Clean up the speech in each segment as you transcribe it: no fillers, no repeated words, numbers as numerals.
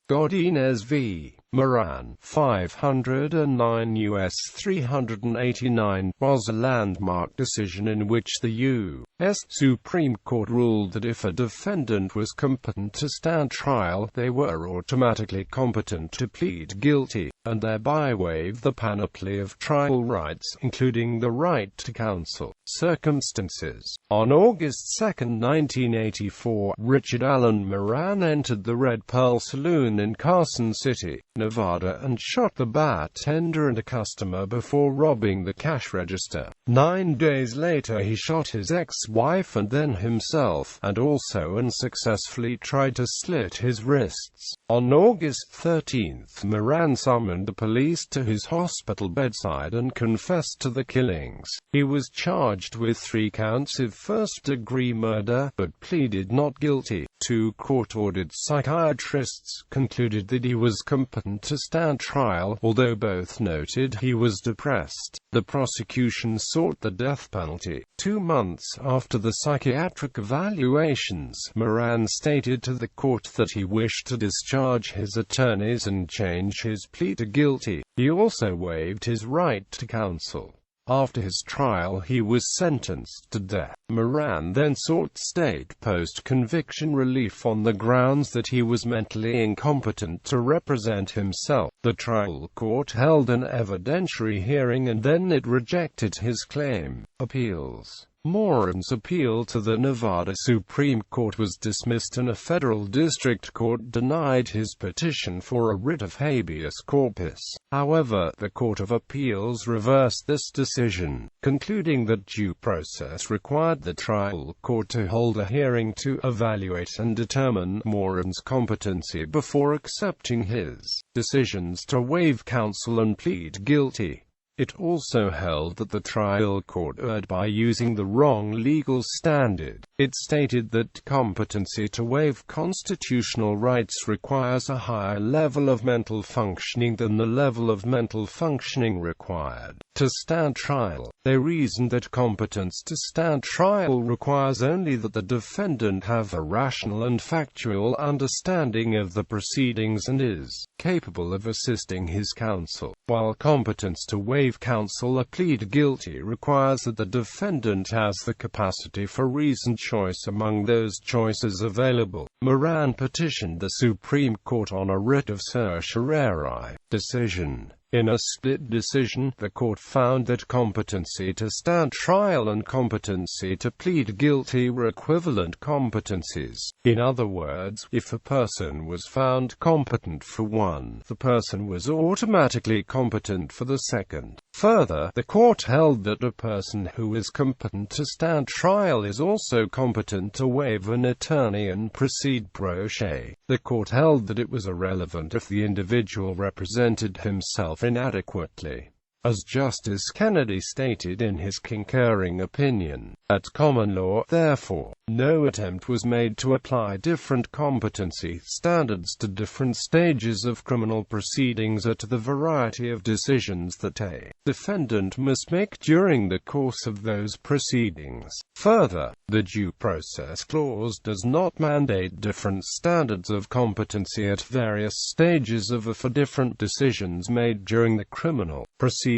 Godinez v.Moran, 509 U.S. 389, was a landmark decision in which the U.S. Supreme Court ruled that if a defendant was competent to stand trial, they were automatically competent to plead guilty, and thereby waive the panoply of trial rights, including the right to counsel. Circumstances. On August 2, 1984, Richard Allen Moran entered the Red Pearl Saloon in Carson City, Nevada, and shot the bartender and a customer before robbing the cash register. 9 days later he shot his ex-wife and then himself, and also unsuccessfully tried to slit his wrists. On August 13, Moran summoned the police to his hospital bedside and confessed to the killings. He was charged with 3 counts of first-degree murder, but pleaded not guilty. 2 court-ordered psychiatrists concluded that he was competent to stand trial, although both noted he was depressed. The prosecution sought the death penalty. 2 months after the psychiatric evaluations, Moran stated to the court that he wished to discharge his attorneys and change his plea to guilty. He also waived his right to counsel. After his trial he was sentenced to death. Moran then sought state post-conviction relief on the grounds that he was mentally incompetent to represent himself. The trial court held an evidentiary hearing and then it rejected his claim. Appeals. Moran's appeal to the Nevada Supreme Court was dismissed and a federal district court denied his petition for a writ of habeas corpus. However, the Court of Appeals reversed this decision, concluding that due process required the trial court to hold a hearing to evaluate and determine Moran's competency before accepting his decisions to waive counsel and plead guilty. It also held that the trial court erred by using the wrong legal standard. It stated that competency to waive constitutional rights requires a higher level of mental functioning than the level of mental functioning required to stand trial. They reasoned that competence to stand trial requires only that the defendant have a rational and factual understanding of the proceedings and is capable of assisting his counsel, while competence to waive counsel or plead guilty requires that the defendant has the capacity for reasoned choice among those choices available. Moran petitioned the Supreme Court on a writ of certiorari decision. In a split decision, the court found that competency to stand trial and competency to plead guilty were equivalent competencies. In other words, if a person was found competent for one, the person was automatically competent for the second. Further, the court held that a person who is competent to stand trial is also competent to waive an attorney and proceed pro se. The court held that it was irrelevant if the individual represented himself inadequately. As Justice Kennedy stated in his concurring opinion, at common law, therefore, no attempt was made to apply different competency standards to different stages of criminal proceedings or to the variety of decisions that a defendant must make during the course of those proceedings. Further, the Due Process Clause does not mandate different standards of competency at various stages for different decisions made during the criminal proceedings.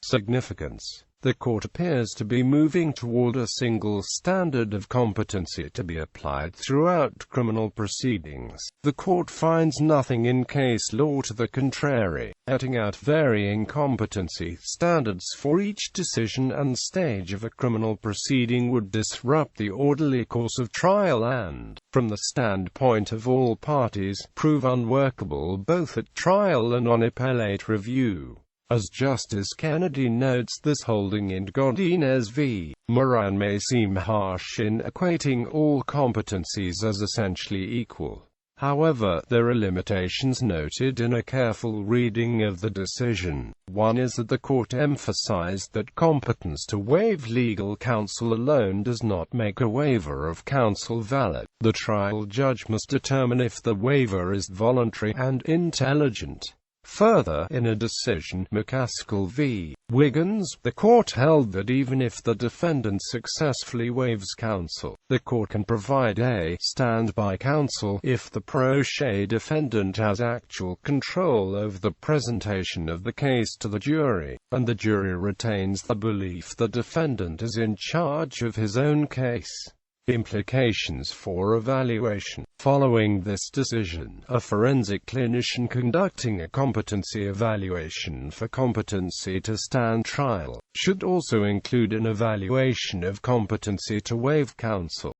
Significance. The court appears to be moving toward a single standard of competency to be applied throughout criminal proceedings. The court finds nothing in case law to the contrary, setting out varying competency standards for each decision and stage of a criminal proceeding would disrupt the orderly course of trial and, from the standpoint of all parties, prove unworkable both at trial and on appellate review. As Justice Kennedy notes, this holding in Godinez v. Moran may seem harsh in equating all competencies as essentially equal. However, there are limitations noted in a careful reading of the decision. One is that the court emphasized that competence to waive legal counsel alone does not make a waiver of counsel valid. The trial judge must determine if the waiver is voluntary and intelligent. Further, in a decision, McCaskill v. Wiggins, the court held that even if the defendant successfully waives counsel, the court can provide a standby counsel if the pro se defendant has actual control over the presentation of the case to the jury, and the jury retains the belief the defendant is in charge of his own case. Implications for evaluation. Following this decision, a forensic clinician conducting a competency evaluation for competency to stand trial should also include an evaluation of competency to waive counsel.